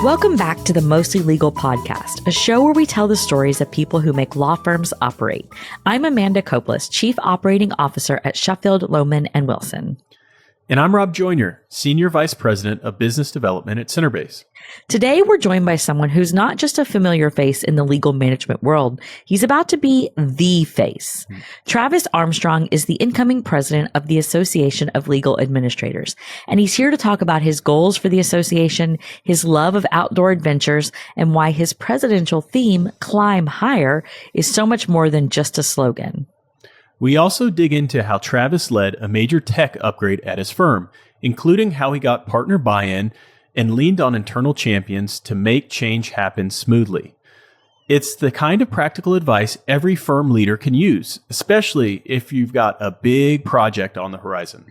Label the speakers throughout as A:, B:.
A: Welcome back to the Mostly Legal podcast, a show where we tell the stories of people who make law firms operate. I'm Amanda Koplos, Chief Operating Officer at Sheffield, Lohman & Wilson.
B: And I'm Rob Joyner, Senior Vice President of Business Development at Centerbase.
A: Today, we're joined by someone who's not just a familiar face in the legal management world. He's about to be the face. Travis Armstrong is the incoming president of the Association of Legal Administrators, and he's here to talk about his goals for the association, his love of outdoor adventures, and why his presidential theme, Climb Higher, is so much more than just a slogan.
B: We also dig into how Travis led a major tech upgrade at his firm, including how he got partner buy-in and leaned on internal champions to make change happen smoothly. It's the kind of practical advice every firm leader can use, especially if you've got a big project on the horizon.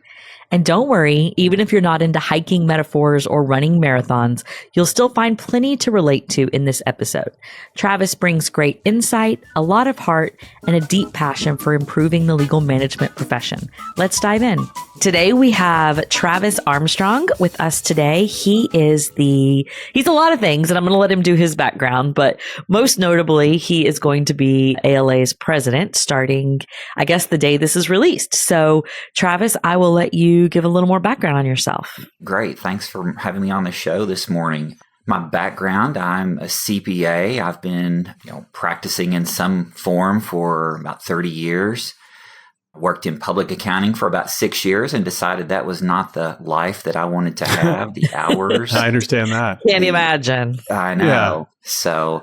A: And don't worry, even if you're not into hiking metaphors or running marathons, you'll still find plenty to relate to in this episode. Travis brings great insight, a lot of heart, and a deep passion for improving the legal management profession. Let's dive in. Today we have Travis Armstrong with us today. He's a lot of things, and I'm going to let him do his background, but most notably, he is going to be ALA's president starting, I guess, the day this is released. So Travis, I will let you give a little more background on yourself.
C: Great. Thanks for having me on the show this morning. My background, I'm a CPA. I've been practicing in some form for about 30 years. Worked in public accounting for about 6 years and decided that was not the life that I wanted to have, the hours.
B: I understand that.
A: Can't imagine.
C: I know. Yeah. So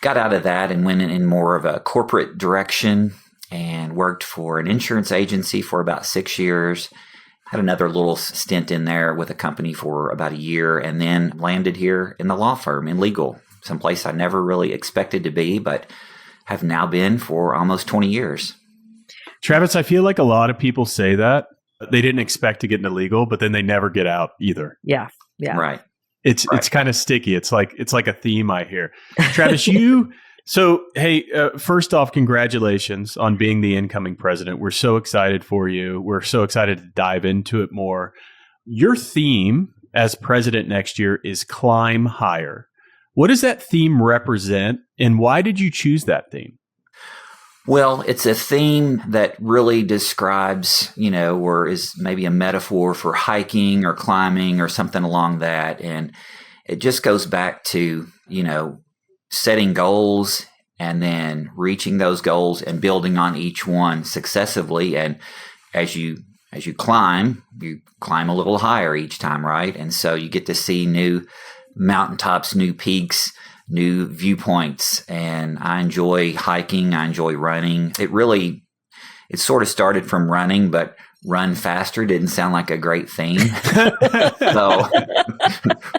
C: got out of that and went in more of a corporate direction and worked for an insurance agency for about 6 years. Had another little stint in there with a company for about a year and then landed here in the law firm in legal, someplace I never really expected to be, but have now been for almost 20 years.
B: Travis, I feel like a lot of people say that they didn't expect to get into legal, but then they never get out either.
A: Yeah.
C: Right.
B: It's kind of sticky. It's like a theme I hear. Travis, first off, congratulations on being the incoming president. We're so excited for you. We're so excited to dive into it more. Your theme as president next year is Climb Higher. What does that theme represent, and why did you choose that theme?
C: Well, it's a theme that really describes, or is maybe a metaphor for hiking or climbing or something along that. And it just goes back to, setting goals and then reaching those goals and building on each one successively. And as you climb a little higher each time, right? And so you get to see new mountaintops, new peaks, new viewpoints, and I enjoy hiking. I enjoy running. It sort of started from running, but run faster didn't sound like a great theme. So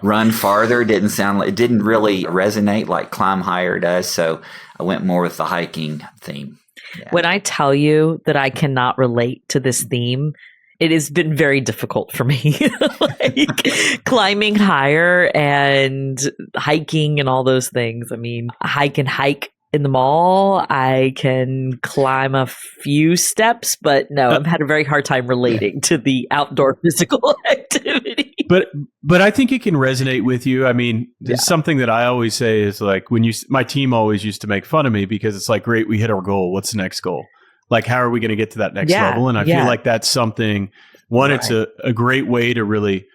C: run farther it didn't really resonate like Climb Higher does. So I went more with the hiking theme. Yeah.
A: When I tell you that I cannot relate to this theme, it has been very difficult for me, like climbing higher and hiking and all those things. I mean, I can hike in the mall. I can climb a few steps, but no, I've had a very hard time relating to the outdoor physical activity.
B: But I think it can resonate with you. I mean, something that I always say is like my team always used to make fun of me because it's like, great, we hit our goal. What's the next goal? Like, how are we going to get to that next level? And I feel like that's something, it's a great way to really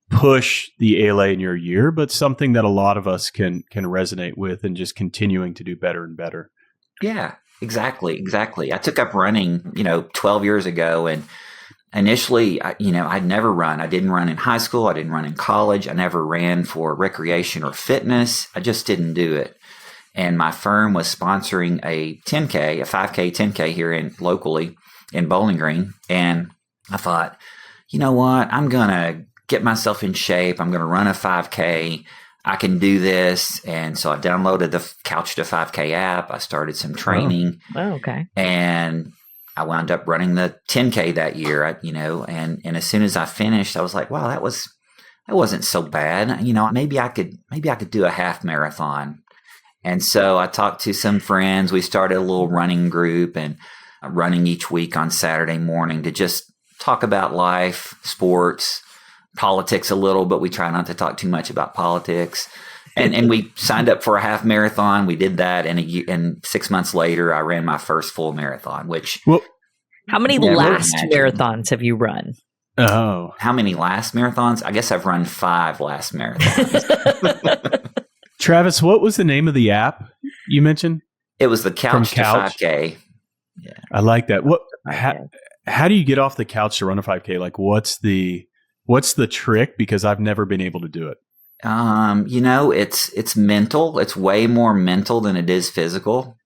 B: push the ALA in your year, but something that a lot of us can resonate with and just continuing to do better and better.
C: Yeah, exactly. I took up running, 12 years ago. And initially, I'd never run. I didn't run in high school. I didn't run in college. I never ran for recreation or fitness. I just didn't do it. And my firm was sponsoring a 10K, a 5K, 10K here locally in Bowling Green. And I thought, you know what? I'm going to get myself in shape. I'm going to run a 5K. I can do this. And so I downloaded the Couch to 5K app. I started some training.
A: Oh, okay.
C: And I wound up running the 10K that year, and as soon as I finished, I was like, wow, that wasn't so bad. Maybe I could do a half marathon. And so I talked to some friends. We started a little running group and running each week on Saturday morning to just talk about life, sports, politics a little, but we try not to talk too much about politics. And we signed up for a half marathon. We did that. And 6 months later, I ran my first full marathon, which.
B: Well,
A: how many last marathons have you run?
B: Oh.
C: How many last marathons? I guess I've run 5 last marathons.
B: Travis, what was the name of the app you mentioned?
C: It was the Couch to 5K.
B: Yeah. I like that. How do you get off the couch to run a 5K? Like, what's the trick? Because I've never been able to do it.
C: It's mental. It's way more mental than it is physical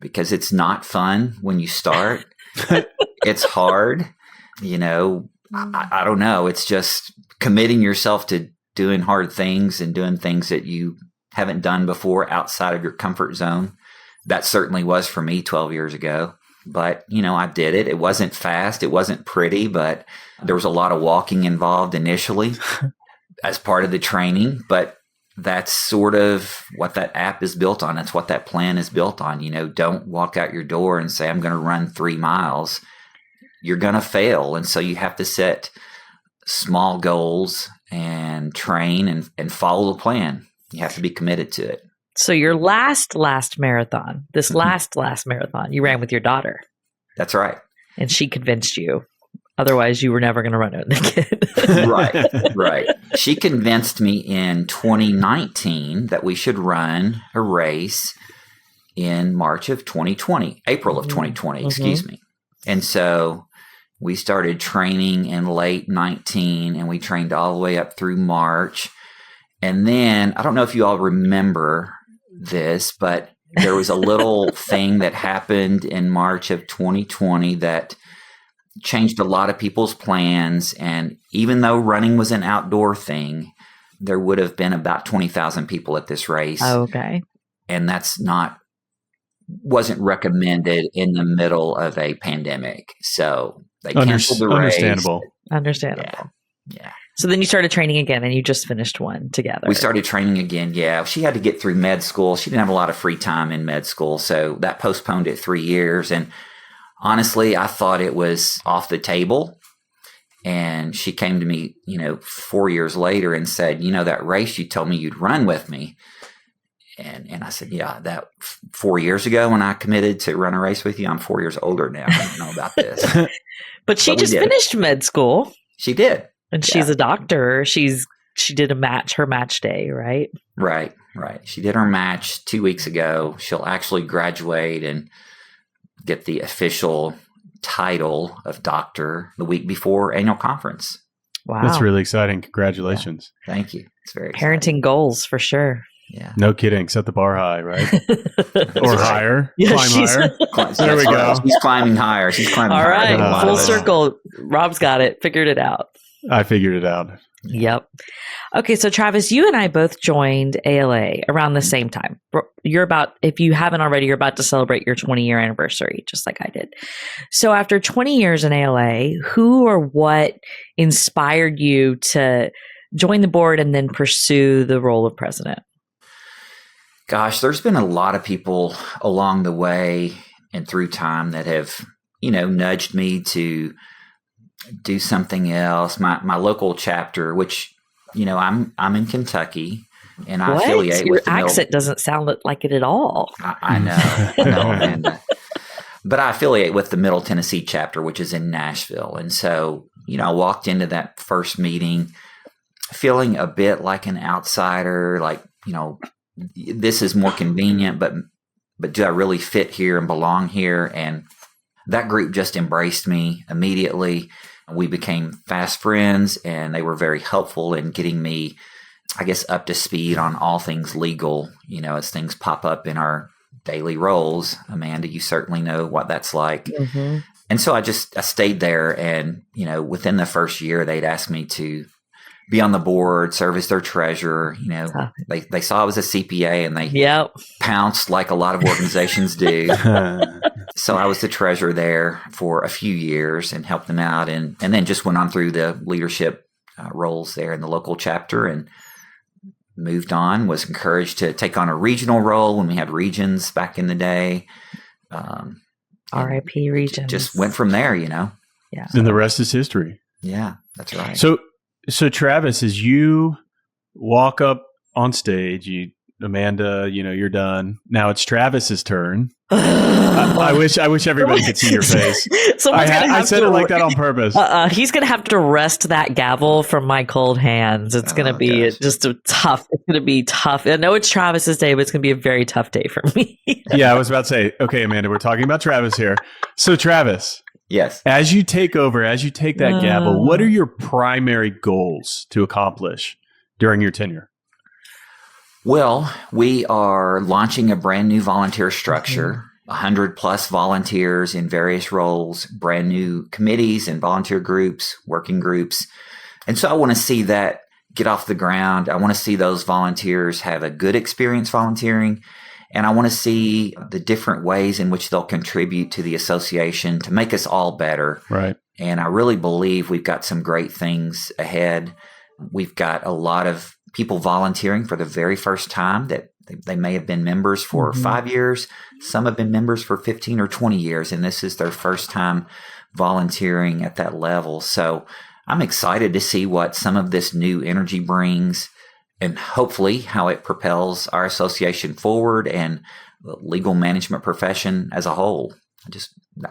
C: because it's not fun when you start. It's hard. I don't know. It's just committing yourself to doing hard things and doing things that you haven't done before outside of your comfort zone. That certainly was for me 12 years ago. But, I did it. It wasn't fast. It wasn't pretty, but there was a lot of walking involved initially as part of the training. But that's sort of what that app is built on. That's what that plan is built on. Don't walk out your door and say, I'm going to run 3 miles. You're going to fail. And so you have to set small goals and train and follow the plan. You have to be committed to it.
A: So your last marathon, this last marathon, you ran with your daughter.
C: That's right.
A: And she convinced you. Otherwise, you were never going to run it again.
C: Right. She convinced me in 2019 that we should run a race in March of 2020, April of 2020, excuse me. And so we started training in late 19 and we trained all the way up through March. And then, I don't know if you all remember this, but there was a little thing that happened in March of 2020 that changed a lot of people's plans. And even though running was an outdoor thing, there would have been about 20,000 people at this race.
A: Oh, okay.
C: And that's wasn't recommended in the middle of a pandemic. So they canceled the race.
A: Understandable.
C: Yeah.
A: So then you started training again and you just finished one together.
C: We started training again. Yeah. She had to get through med school. She didn't have a lot of free time in med school. So that postponed it 3 years. And honestly, I thought it was off the table. And she came to me, 4 years later and said, that race you told me you'd run with me. And I said, yeah, that 4 years ago when I committed to run a race with you, I'm 4 years older now. I don't know about this.
A: But she just finished med school.
C: She did.
A: And she's a doctor. She did her match day, right?
C: Right. She did her match 2 weeks ago. She'll actually graduate and get the official title of doctor the week before annual conference.
A: Wow.
B: That's really exciting. Congratulations.
C: Yeah. Thank you. It's very exciting.
A: Parenting goals for sure.
C: Yeah.
B: No kidding. Set the bar high, right? Or higher.
A: Yeah,
B: Climb higher.
C: There we go. She's climbing higher.
A: All right. Full circle. Rob's got it. Figured it out.
B: I figured it out.
A: Yep. Okay. So Travis, you and I both joined ALA around the same time. If you haven't already, you're about to celebrate your 20-year anniversary, just like I did. So after 20 years in ALA, who or what inspired you to join the board and then pursue the role of president?
C: Gosh, there's been a lot of people along the way and through time that have, nudged me to do something else. My local chapter, which, I'm in Kentucky and I affiliate with
A: your accent doesn't sound like it at all.
C: I know. But I affiliate with the Middle Tennessee chapter, which is in Nashville. And so, I walked into that first meeting feeling a bit like an outsider, like, this is more convenient, but do I really fit here and belong here? And that group just embraced me immediately. We became fast friends and they were very helpful in getting me, I guess, up to speed on all things legal, as things pop up in our daily roles. Amanda, you certainly know what that's like. Mm-hmm. And so I stayed there and, within the first year, they'd asked me to be on the board, serve as their treasurer. They saw I was a CPA and they pounced like a lot of organizations do. So I was the treasurer there for a few years and helped them out and then just went on through the leadership roles there in the local chapter and moved on, was encouraged to take on a regional role when we had regions back in the day.
A: RIP regions.
C: Just went from there,
A: Yeah.
B: Then the rest is history.
C: Yeah, that's right.
B: So Travis, as you walk up on stage. Amanda, you're done. Now it's Travis's turn. I wish everybody could see your face. I said it like that on purpose.
A: He's going to have to wrest that gavel from my cold hands. It's going to be just tough. It's going to be tough. I know it's Travis's day, but it's going to be a very tough day for me.
B: Yeah, I was about to say, okay, Amanda, we're talking about Travis here. So Travis.
C: Yes.
B: As you take that gavel, what are your primary goals to accomplish during your tenure?
C: Well, we are launching a brand new volunteer structure, 100 plus volunteers in various roles, brand new committees and volunteer groups, working groups. And so I want to see that get off the ground. I want to see those volunteers have a good experience volunteering. And I want to see the different ways in which they'll contribute to the association to make us all better.
B: Right.
C: And I really believe we've got some great things ahead. We've got a lot of people volunteering for the very first time that they may have been members for 5 years. Some have been members for 15 or 20 years, and this is their first time volunteering at that level. So I'm excited to see what some of this new energy brings and hopefully how it propels our association forward and the legal management profession as a whole.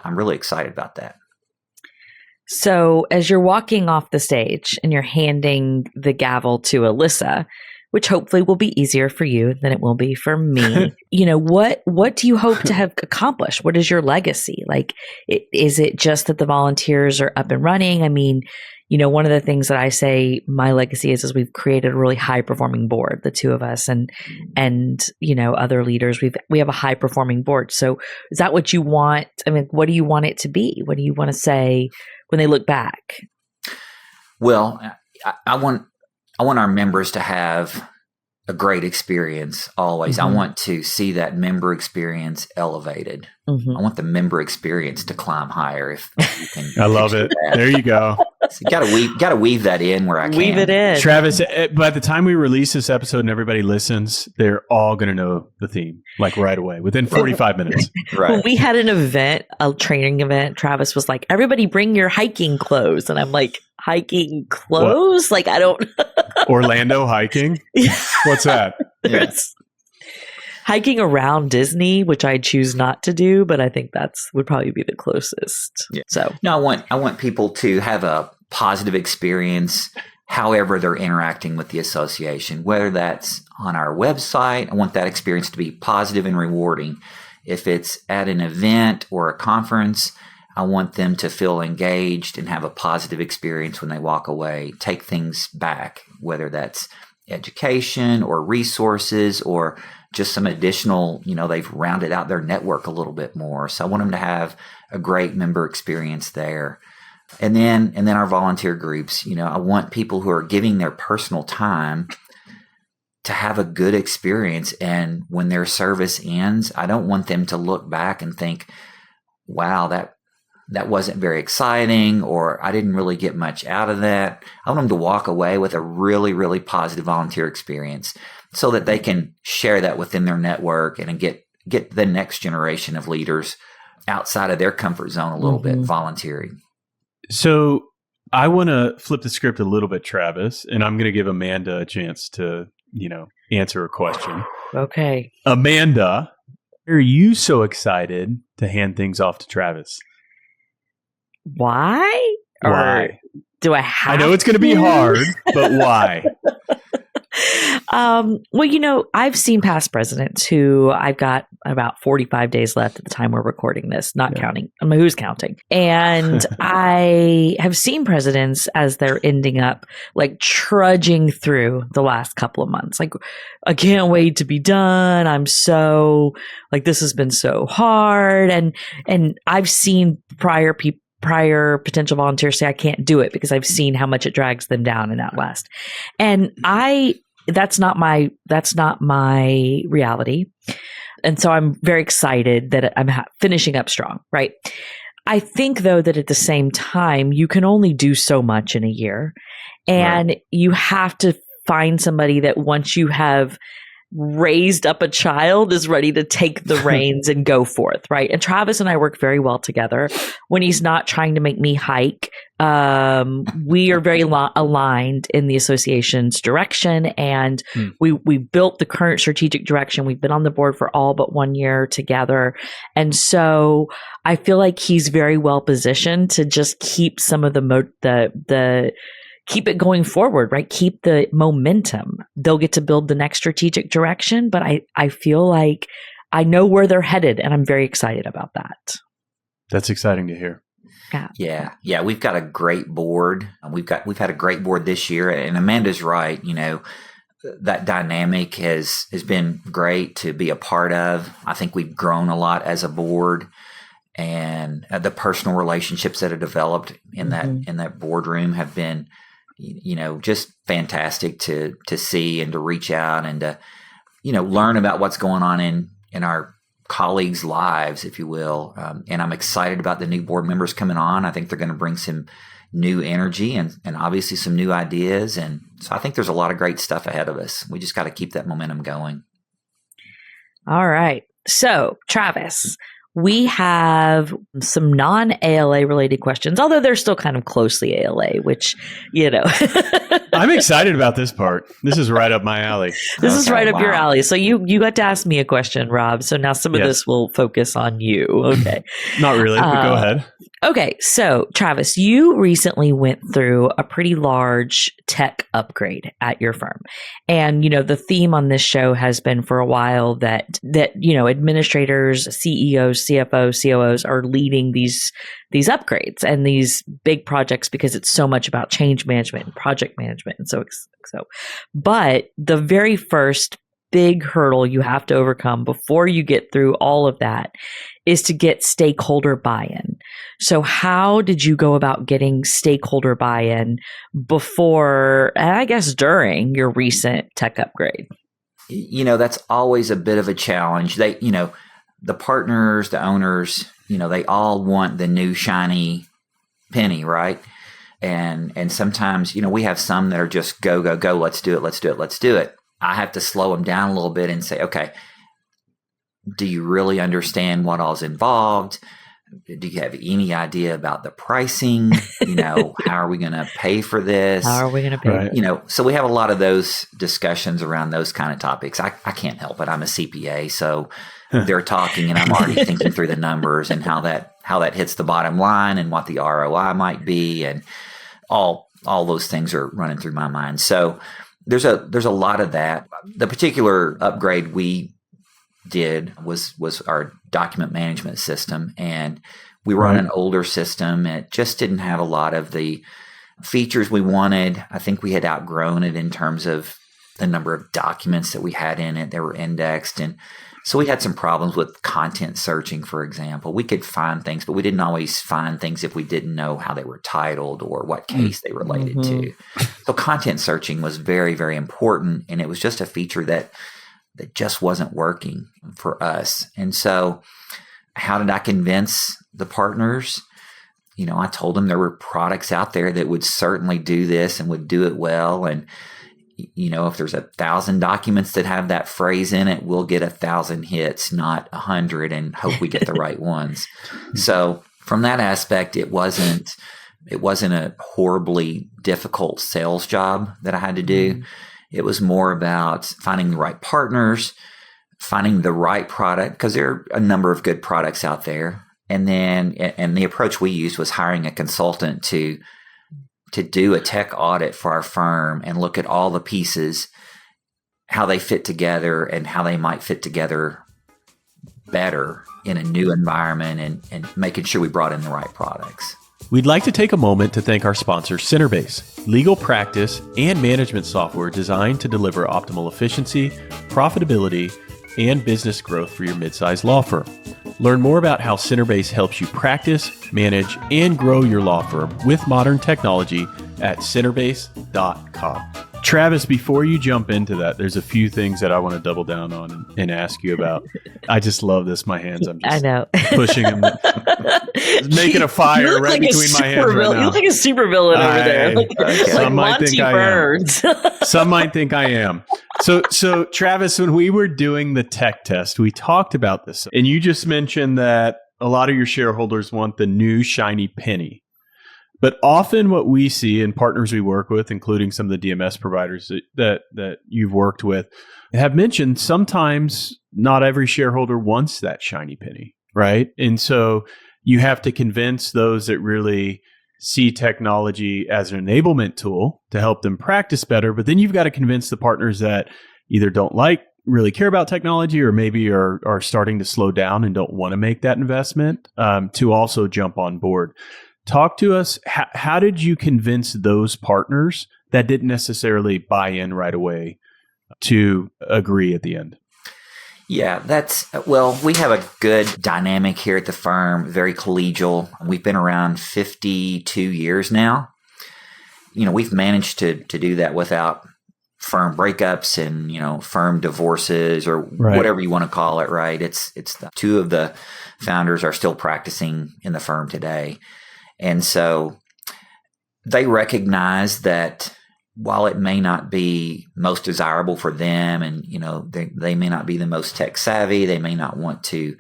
C: I'm really excited about that.
A: So as you're walking off the stage and you're handing the gavel to Alyssa, which hopefully will be easier for you than it will be for me, what do you hope to have accomplished? What is your legacy? Like, is it just that the volunteers are up and running? I mean, one of the things that I say my legacy is we've created a really high performing board, the two of us and other leaders. We have a high performing board. So is that what you want? I mean, what do you want it to be? What do you want to say when they look back?
C: Well, I want our members to have a great experience always. I want to see that member experience elevated. I want the member experience to climb higher. If you can,
B: I love it. That. There you go.
C: So you got to weave that in where I can.
A: Weave it in,
B: Travis. By the time we release this episode and everybody listens, they're all going to know the theme like right away within 45 minutes.
C: Right.
A: When we had an event, a training event, Travis was like, "Everybody, bring your hiking clothes," and I'm like, "Hiking clothes? What? Like I don't."
B: Orlando hiking? What's that?
C: Yes.
A: Hiking around Disney, which I choose not to do, but I think would probably be the closest.
C: Yeah.
A: So
C: no, I want people to have a positive experience however they're interacting with the association, whether that's on our website. I want that experience to be positive and rewarding. If it's at an event or a conference, I want them to feel engaged and have a positive experience when they walk away, take things back, whether that's education or resources or just some additional, they've rounded out their network a little bit more. So I want them to have a great member experience there. And then our volunteer groups, I want people who are giving their personal time to have a good experience. And when their service ends, I don't want them to look back and think, wow, that wasn't very exciting, or I didn't really get much out of that. I want them to walk away with a really, really positive volunteer experience so that they can share that within their network and get the next generation of leaders outside of their comfort zone a little bit volunteering.
B: So I want to flip the script a little bit, Travis, and I'm going to give Amanda a chance to, answer a question.
A: Okay.
B: Amanda, are you so excited to hand things off to Travis?
A: Why?
B: Why?
A: Or do I have
B: I know it's going to be hard, but why?
A: Well, I've seen past presidents who I've got about 45 days left at the time we're recording this, not counting. I mean, who's counting? And I have seen presidents as they're ending up like trudging through the last couple of months. Like, I can't wait to be done. I'm so like, this has been so hard. And I've seen prior potential volunteers say I can't do it because I've seen how much it drags them down in that last. And that's not my reality. And so I'm very excited that I'm finishing up strong, right? I think though that at the same time, you can only do so much in a year, and you have to find somebody that once you have raised up a child is ready to take the reins and go forth, right? And Travis and I work very well together. When he's not trying to make me hike, we are very aligned in the association's direction, and we built the current strategic direction. We've been on the board for all but 1 year together, and so I feel like he's very well positioned to just keep some of the keep it going forward, right? Keep the momentum. They'll get to build the next strategic direction, but I feel like I know where they're headed, and I'm very excited about that.
B: That's exciting to hear.
C: Yeah. We've got a great board. We've had a great board this year, and Amanda's right. That dynamic has been great to be a part of. I think we've grown a lot as a board, and the personal relationships that have developed in that boardroom have been, just fantastic to see and to reach out and to, learn about what's going on in our colleagues' lives, if you will. And I'm excited about the new board members coming on. I think they're going to bring some new energy and obviously some new ideas. And so I think there's a lot of great stuff ahead of us. We just got to keep that momentum going.
A: All right. So, Travis, we have some non-ALA related questions, although they're still kind of closely ALA, which,
B: I'm excited about this part. This is right up my alley.
A: This is right up your alley. So you got to ask me a question, Rob. So now some of this will focus on you. Okay.
B: Not really, but go ahead.
A: Okay. So Travis, you recently went through a pretty large tech upgrade at your firm. And, the theme on this show has been for a while that administrators, CEOs, CFOs, COOs are leading these upgrades and these big projects because it's so much about change management and project management. And so, but the very first big hurdle you have to overcome before you get through all of that is to get stakeholder buy-in. So how did you go about getting stakeholder buy-in before, and I guess during your recent tech upgrade?
C: That's always a bit of a challenge. They, the partners, the owners, they all want the new shiny penny, right? And sometimes, we have some that are just go, let's do it. I have to slow them down a little bit and say, okay, do you really understand what all's involved? Do you have any idea about the pricing? How are we going to pay for this?
A: How are we going to pay?
B: Right.
C: So we have a lot of those discussions around those kind of topics. I can't help it. I'm a CPA, so they're talking and I'm already thinking through the numbers and how that hits the bottom line and what the ROI might be, and all those things are running through my mind. So there's a lot of that. The particular upgrade we did was our document management system, and we were on an older system, and it just didn't have a lot of the features we wanted. I think we had outgrown it in terms of the number of documents that we had in it that were indexed, and so we had some problems with content searching, for example. We could find things, but we didn't always find things if we didn't know how they were titled or what case they related to. So content searching was very, very important, and it was just a feature that just wasn't working for us. And so how did I convince the partners? I told them there were products out there that would certainly do this and would do it well. And, if there's 1,000 documents that have that phrase in it, we'll get 1,000 hits, not 100, and hope we get the right ones. So from that aspect, it wasn't a horribly difficult sales job that I had to do. It was more about finding the right partners, finding the right product, because there are a number of good products out there. And the approach we used was hiring a consultant to do a tech audit for our firm and look at all the pieces, how they fit together and how they might fit together better in a new environment, and making sure we brought in the right products.
B: We'd like to take a moment to thank our sponsor, Centerbase, legal practice and management software designed to deliver optimal efficiency, profitability, and business growth for your mid-sized law firm. Learn more about how Centerbase helps you practice, manage, and grow your law firm with modern technology at centerbase.com. Travis, before you jump into that, there's a few things that I want to double down on and ask you about. I just love this. My hands, I'm just pushing them. Making a fire right between my hands right now.
A: You look like a super villain over there. Like
B: Some might
A: Monty
B: think
A: Burns.
B: I am. Some might think I am. So Travis, when we were doing the tech test, we talked about this, and you just mentioned that a lot of your shareholders want the new shiny penny. But often what we see in partners we work with, including some of the DMS providers that you've worked with, have mentioned sometimes not every shareholder wants that shiny penny, right? And so you have to convince those that really see technology as an enablement tool to help them practice better. But then you've got to convince the partners that either don't really care about technology or maybe are starting to slow down and don't want to make that investment to also jump on board. Talk to us. How did you convince those partners that didn't necessarily buy in right away to agree at the end?
C: Yeah, we have a good dynamic here at the firm, very collegial. We've been around 52 years now. We've managed to do that without firm breakups and, firm divorces or whatever you want to call it, right? It's two of the founders are still practicing in the firm today. And so they recognize that while it may not be most desirable for them and, they may not be the most tech savvy, they may not want to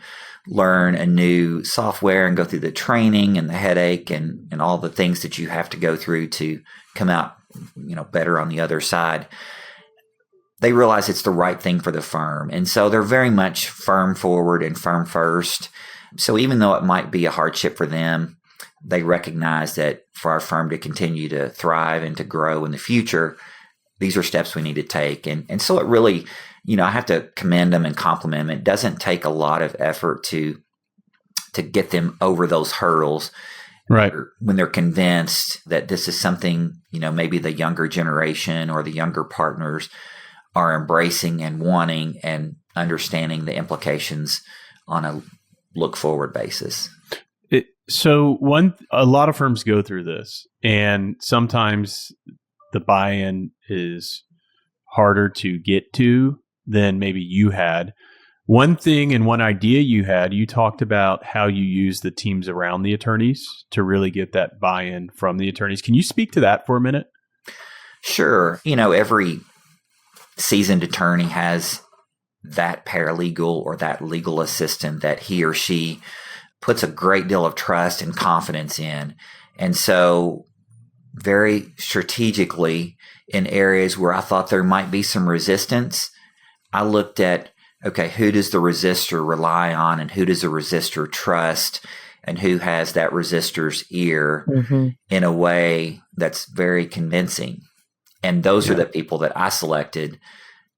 C: learn a new software and go through the training and the headache and all the things that you have to go through to come out, better on the other side. They realize it's the right thing for the firm. And so they're very much firm forward and firm first. So even though it might be a hardship for them, they recognize that for our firm to continue to thrive and to grow in the future, these are steps we need to take. And so it really, I have to commend them and compliment them. It doesn't take a lot of effort to get them over those hurdles.
B: Right.
C: When they're convinced that this is something, maybe the younger generation or the younger partners are embracing and wanting and understanding the implications on a look forward basis.
B: So a lot of firms go through this, and sometimes the buy-in is harder to get to than maybe you had. One thing and one idea you talked about how you use the teams around the attorneys to really get that buy-in from the attorneys. Can you speak to that for a minute?
C: Sure. Every seasoned attorney has that paralegal or that legal assistant that he or she puts a great deal of trust and confidence in. And so very strategically in areas where I thought there might be some resistance, I looked at, okay, who does the resistor rely on and who does the resistor trust and who has that resistor's ear in a way that's very convincing. And those are the people that I selected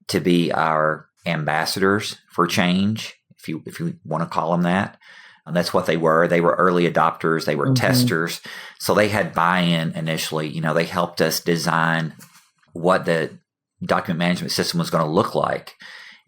C: to be our ambassadors for change, if you want to call them that. And that's what they were. They were early adopters. They were testers. So they had buy-in initially. They helped us design what the document management system was going to look like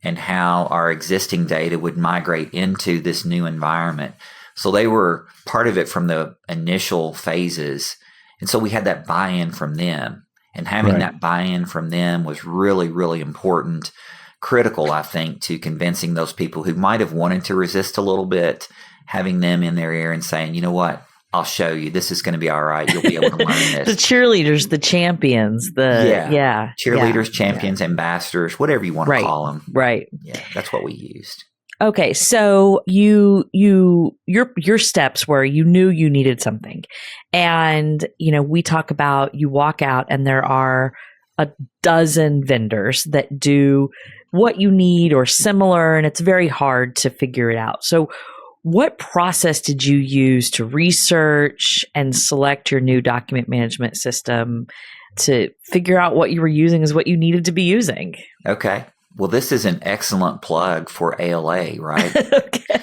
C: and how our existing data would migrate into this new environment. So they were part of it from the initial phases. And so we had that buy-in from them. And having that buy-in from them was really, really important, critical, I think, to convincing those people who might have wanted to resist a little bit, having them in their ear and saying, you know what, I'll show you. This is going to be all right. You'll be able to learn this.
A: The cheerleaders, the champions,
C: cheerleaders, champions, ambassadors, whatever you want to call them.
A: Right.
C: Yeah, that's what we used.
A: Okay, so your steps were you knew you needed something, and we talk about you walk out and there are a dozen vendors that do what you need or similar, and it's very hard to figure it out. So what process did you use to research and select your new document management system to figure out what you were using is what you needed to be using?
C: Okay. Well, this is an excellent plug for ALA, right?
A: Okay.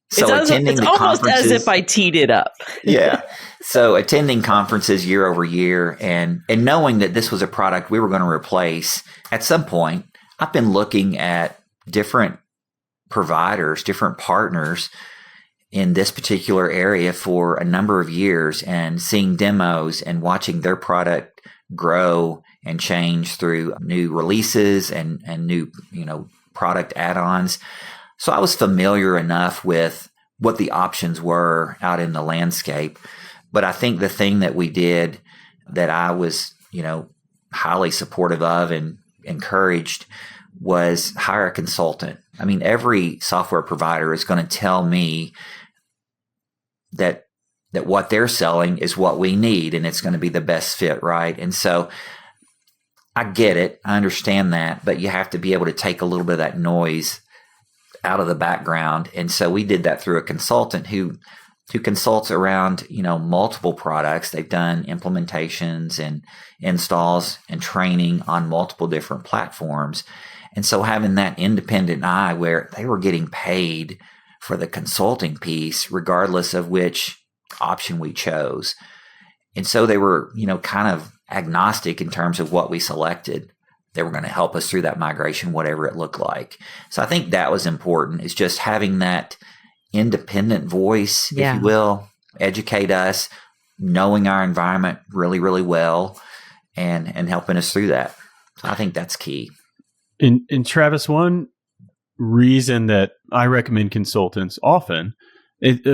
C: So attending the
A: almost
C: conferences,
A: as if I teed it up.
C: Yeah. So attending conferences year over year and knowing that this was a product we were going to replace at some point, I've been looking at different providers, different partners in this particular area for a number of years and seeing demos and watching their product grow and change through new releases and new, product add-ons. So I was familiar enough with what the options were out in the landscape. But I think the thing that we did that I was, highly supportive of and encouraged was hire a consultant. I mean, every software provider is going to tell me that what they're selling is what we need and it's going to be the best fit, right? And so I get it. I understand that, but you have to be able to take a little bit of that noise out of the background. And so we did that through a consultant who consults around, multiple products. They've done implementations and installs and training on multiple different platforms. And so having that independent eye where they were getting paid for the consulting piece, regardless of which option we chose. And so they were, kind of agnostic in terms of what we selected. They were going to help us through that migration, whatever it looked like. So I think that was important, is just having that independent voice, if you will, educate us, knowing our environment really, really well, and helping us through that. So I think that's key.
B: And Travis, one reason that I recommend consultants often,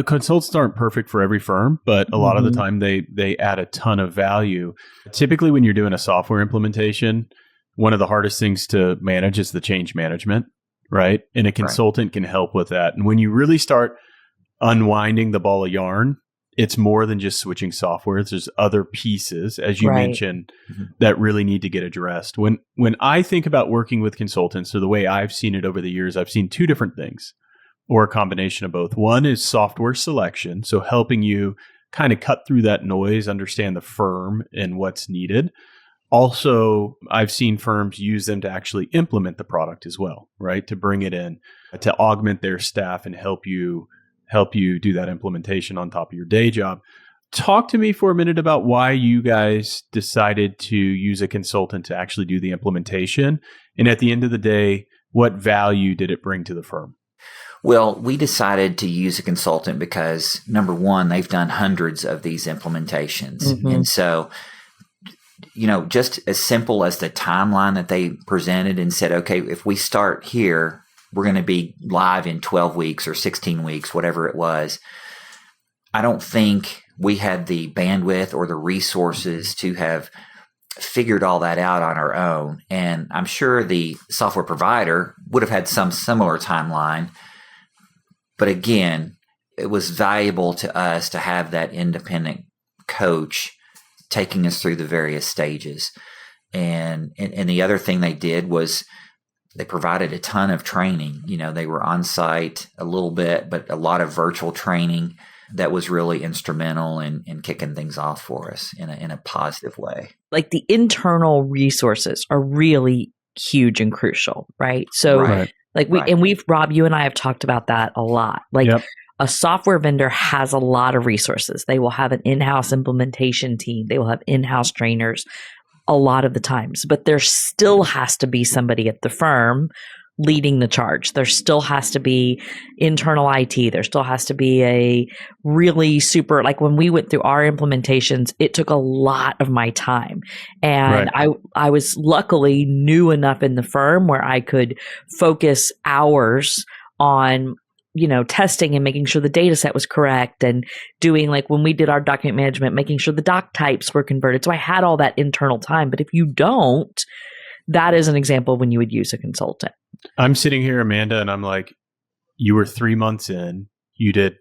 B: consultants aren't perfect for every firm, but a lot of the time they add a ton of value. Typically, when you're doing a software implementation, one of the hardest things to manage is the change management, right? And a consultant can help with that. And when you really start unwinding the ball of yarn, it's more than just switching software. There's other pieces, as you mentioned, that really need to get addressed. When I think about working with consultants, or the way I've seen it over the years, I've seen two different things, or a combination of both. One is software selection, so helping you kind of cut through that noise, understand the firm and what's needed. Also, I've seen firms use them to actually implement the product as well, right? To bring it in, to augment their staff and help you do that implementation on top of your day job. Talk to me for a minute about why you guys decided to use a consultant to actually do the implementation. And at the end of the day, what value did it bring to the firm?
C: Well, we decided to use a consultant because, number one, they've done hundreds of these implementations. And so, just as simple as the timeline that they presented and said, okay, if we start here, we're going to be live in 12 weeks or 16 weeks, whatever it was. I don't think we had the bandwidth or the resources to have figured all that out on our own. And I'm sure the software provider would have had some similar timeline. But again, it was valuable to us to have that independent coach taking us through the various stages. And the other thing they did was they provided a ton of training. They were on site a little bit, but a lot of virtual training that was really instrumental in kicking things off for us in a positive way.
A: Like the internal resources are really huge and crucial, right? So Rob, you and I have talked about that a lot. A software vendor has a lot of resources. They will have an in-house implementation team. They will have in-house trainers a lot of the times, but there still has to be somebody at the firm leading the charge. There still has to be internal IT. There still has to be a really super, like when we went through our implementations, it took a lot of my time. And I was luckily new enough in the firm where I could focus hours on testing and making sure the data set was correct, and doing, like when we did our document management, making sure the doc types were converted. So I had all that internal time. But if you don't, that is an example of when you would use a consultant.
B: I'm sitting here, Amanda, and I'm like, you were 3 months in, you did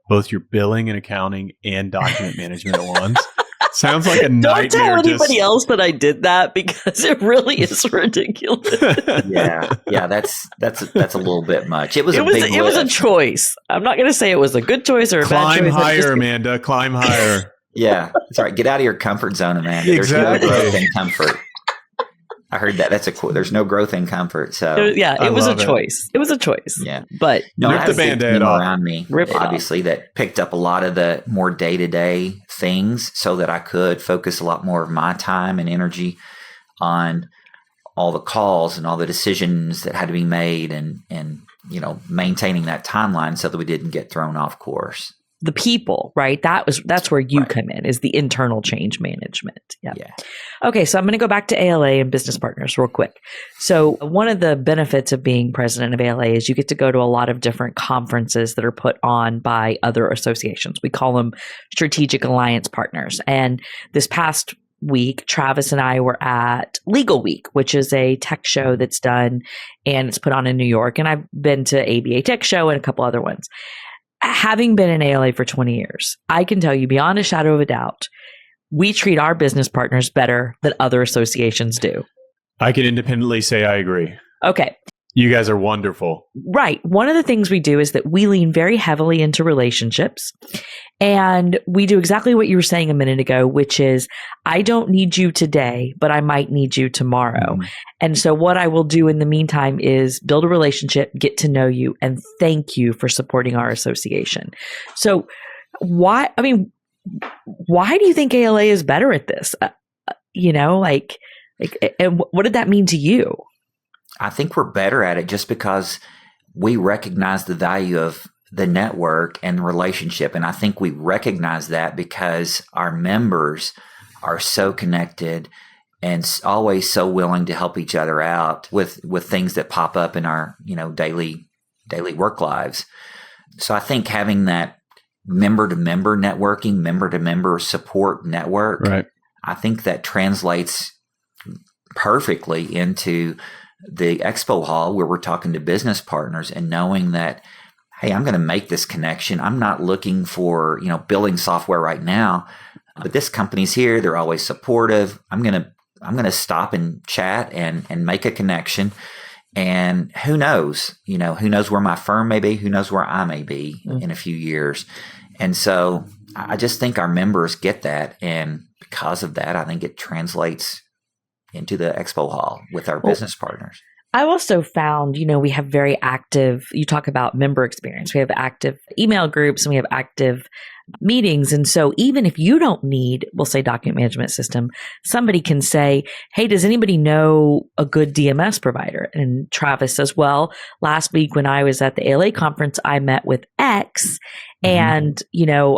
B: both your billing and accounting and document management at once. Sounds like a nightmare.
A: Don't tell anybody else that I did that, because it really is ridiculous.
C: Yeah, that's a little bit much. It was
A: a choice. I'm not going to say it was a good choice or a bad choice.
B: Climb higher, Amanda. Climb higher.
C: Yeah, that's right. Get out of your comfort zone, Amanda.
B: Exactly.
C: There's no growth in comfort. I heard that. That's a quote. There's no growth in comfort. So
A: it was a choice. It was a choice.
C: Yeah,
A: but
B: rip the Band-Aid off
C: around me. Obviously, that picked up a lot of the more day-to-day things, so that I could focus a lot more of my time and energy on all the calls and all the decisions that had to be made, and maintaining that timeline so that we didn't get thrown off course.
A: The people, right? That's where you come in, is the internal change management. Yeah. Okay, so I'm going to go back to ALA and business partners real quick. So one of the benefits of being president of ALA is you get to go to a lot of different conferences that are put on by other associations. We call them strategic alliance partners. And this past week, Travis and I were at Legal Week, which is a tech show that's done and it's put on in New York. And I've been to ABA Tech Show and a couple other ones. Having been in ALA for 20 years, I can tell you beyond a shadow of a doubt, we treat our business partners better than other associations do.
B: I can independently say I agree.
A: Okay.
B: You guys are wonderful.
A: Right. One of the things we do is that we lean very heavily into relationships. And we do exactly what you were saying a minute ago, which is, I don't need you today, but I might need you tomorrow. And so what I will do in the meantime is build a relationship, get to know you, and thank you for supporting our association. So why do you think ALA is better at this? And what did that mean to you?
C: I think we're better at it just because we recognize the value of the network and the relationship. And I think we recognize that because our members are so connected and always so willing to help each other out with things that pop up in our, daily work lives. So I think having that member-to-member networking, member-to-member support network,
B: right,
C: I think that translates perfectly into the expo hall where we're talking to business partners and knowing that, hey, I'm going to make this connection. I'm not looking for, billing software right now, but this company's here. They're always supportive. I'm going to stop and chat and make a connection. And who knows, who knows where my firm may be, who knows where I may be in a few years. And so I just think our members get that. And because of that, I think it translates into the expo hall with our business partners.
A: I also found, we have very active, you talk about member experience. We have active email groups and we have active meetings. And so even if you don't need, we'll say document management system, somebody can say, hey, does anybody know a good DMS provider? And Travis says, well, last week when I was at the ALA conference, I met with X. And,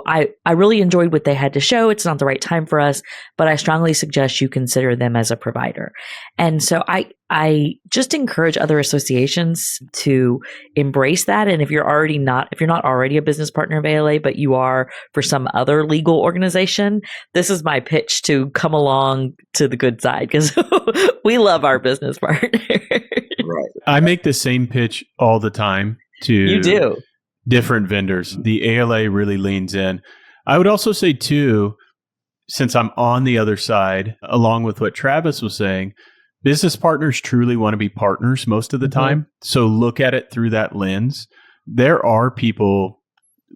A: I really enjoyed what they had to show. It's not the right time for us, but I strongly suggest you consider them as a provider. And so I just encourage other associations to embrace that. And if you're not already a business partner of ALA, but you are for some other legal organization, this is my pitch to come along to the good side because we love our business partners.
C: Right.
B: I make the same pitch all the time to
A: you do.
B: Different vendors. The ALA really leans in. I would also say too, since I'm on the other side, along with what Travis was saying, business partners truly want to be partners most of the time. So look at it through that lens. There are people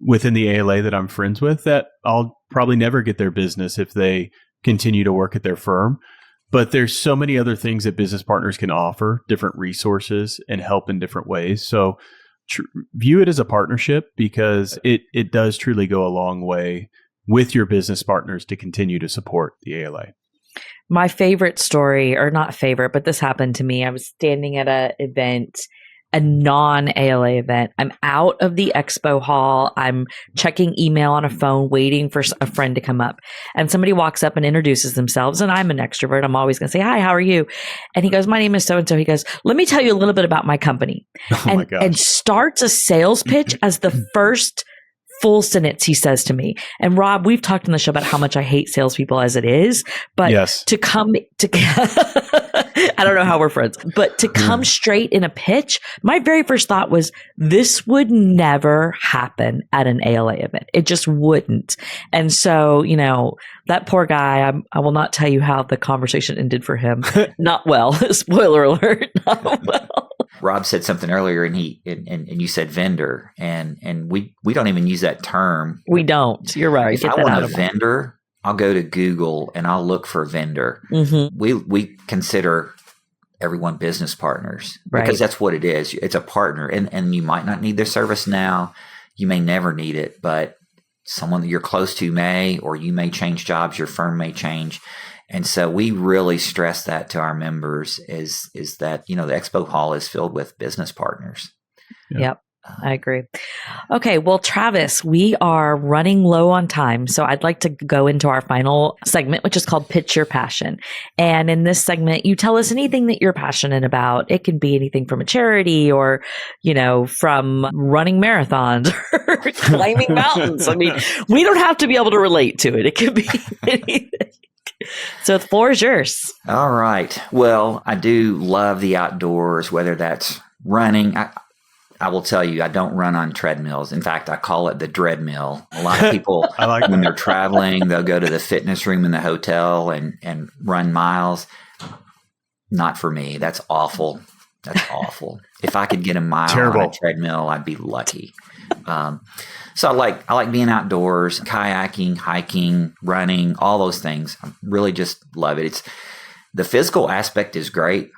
B: within the ALA that I'm friends with that I'll probably never get their business if they continue to work at their firm. But there's so many other things that business partners can offer, different resources and help in different ways. So view it as a partnership because it does truly go a long way with your business partners to continue to support the ALA.
A: My favorite story, or not favorite, but this happened to me. I was standing at an event, a non-ALA event. I'm out of the expo hall. I'm checking email on a phone, waiting for a friend to come up. And somebody walks up and introduces themselves. And I'm an extrovert. I'm always going to say, hi, how are you? And he goes, my name is so-and-so. He goes, let me tell you a little bit about my company. And starts a sales pitch as the first full sentence he says to me. And Rob, we've talked on the show about how much I hate salespeople as it is, but to come to, I don't know how we're friends, but to come straight in a pitch, my very first thought was this would never happen at an ALA event. It just wouldn't. And so, that poor guy, I will not tell you how the conversation ended for him. Not well. Spoiler alert. Not well.
C: Rob said something earlier, and you said vendor, and we don't even use that term.
A: We don't. You're right.
C: If I want a vendor, I'll go to Google and I'll look for vendor. We consider everyone business partners because that's what it is. It's a partner, and you might not need their service now. You may never need it, but someone that you're close to may, or you may change jobs. Your firm may change. And so we really stress that to our members is that, the expo hall is filled with business partners.
A: Yep. I agree. Okay. Well, Travis, we are running low on time. So I'd like to go into our final segment, which is called Pitch Your Passion. And in this segment, you tell us anything that you're passionate about. It can be anything from a charity or, from running marathons or climbing mountains. I mean, we don't have to be able to relate to it. It could be anything. So the floor is yours.
C: All right. Well, I do love the outdoors, whether that's running. I will tell you, I don't run on treadmills. In fact, I call it the dread mill. A lot of people, when they're traveling, they'll go to the fitness room in the hotel and run miles. Not for me. That's awful. That's awful. If I could get a mile on a treadmill, I'd be lucky. So I like being outdoors, kayaking, hiking, running, all those things. I really just love it. The physical aspect is great,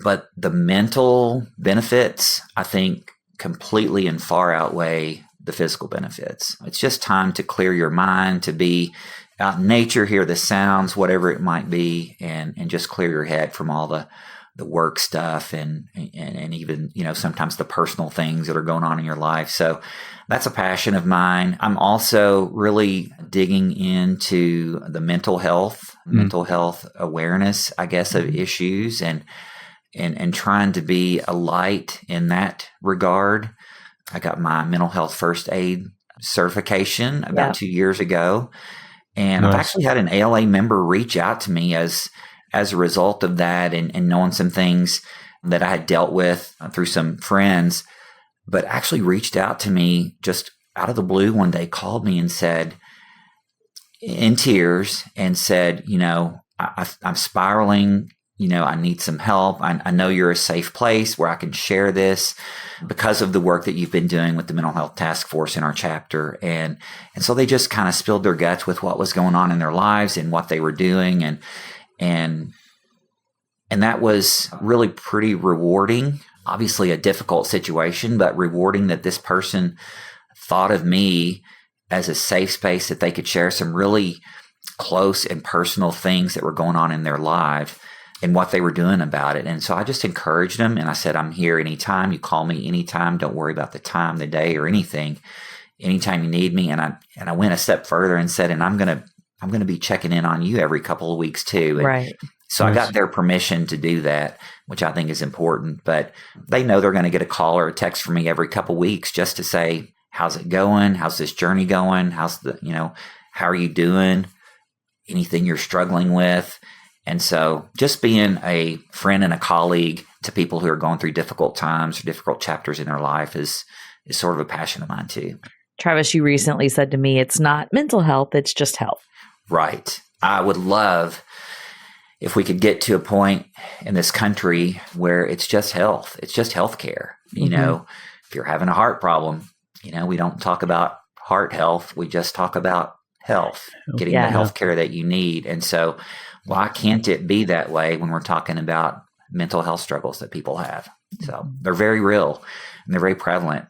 C: but the mental benefits, I think, completely and far outweigh the physical benefits. It's just time to clear your mind, to be out in nature, hear the sounds, whatever it might be, and just clear your head from all the work stuff and even, sometimes the personal things that are going on in your life. So that's a passion of mine. I'm also really digging into the mental health awareness, I guess, of issues and trying to be a light in that regard. I got my mental health first aid certification about 2 years ago. And I've actually had an ALA member reach out to me as a result of that and knowing some things that I had dealt with through some friends, but actually reached out to me just out of the blue one day, called me and said, in tears, and said, I'm spiraling. I need some help. I know you're a safe place where I can share this because of the work that you've been doing with the mental health task force in our chapter. And so they just kind of spilled their guts with what was going on in their lives and what they were doing. And that was really pretty rewarding. Obviously a difficult situation, but rewarding that this person thought of me as a safe space that they could share some really close and personal things that were going on in their life and what they were doing about it. And so I just encouraged them and I said, I'm here anytime. You call me anytime. Don't worry about the time, the day, or anything. Anytime you need me. And I went a step further and said, and I'm going to be checking in on you every couple of weeks too. And
A: right.
C: So I got their permission to do that, which I think is important. But they know they're going to get a call or a text from me every couple of weeks just to say, how's it going? How's this journey going? How are you doing? Anything you're struggling with? And so just being a friend and a colleague to people who are going through difficult times or difficult chapters in their life is sort of a passion of mine too.
A: Travis, you recently said to me, it's not mental health, it's just health. Right.
C: I would love if we could get to a point in this country where it's just health. It's just healthcare.
A: Mm-hmm.
C: If you're having a heart problem, we don't talk about heart health. We just talk about health, getting the health care that you need. And so why can't it be that way when we're talking about mental health struggles that people have? So they're very real and they're very prevalent.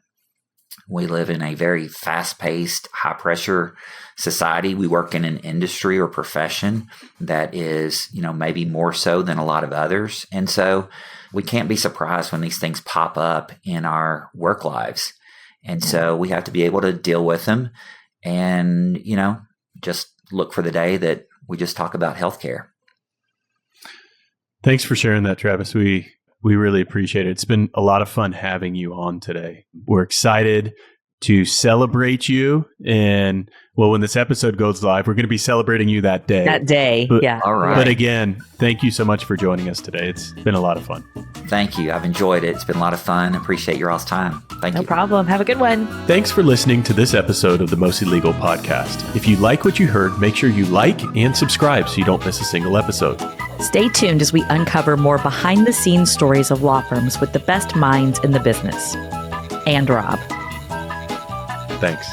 C: We live in a very fast-paced, high-pressure society. We work in an industry or profession that is, maybe more so than a lot of others. And so we can't be surprised when these things pop up in our work lives. And so we have to be able to deal with them and, just look for the day that we just talk about healthcare.
B: Thanks for sharing that, Travis. We really appreciate it. It's been a lot of fun having you on today. We're excited to celebrate you. And when this episode goes live, we're going to be celebrating you that day.
C: All right.
B: But again, thank you so much for joining us today. It's been a lot of fun.
C: Thank you. I've enjoyed it. It's been a lot of fun. Appreciate your all's time. Thank you.
A: No problem. Have a good one.
B: Thanks for listening to this episode of the Mostly Legal podcast. If you like what you heard, make sure you like and subscribe so you don't miss a single episode.
A: Stay tuned as we uncover more behind-the-scenes stories of law firms with the best minds in the business. And Rob.
B: Thanks.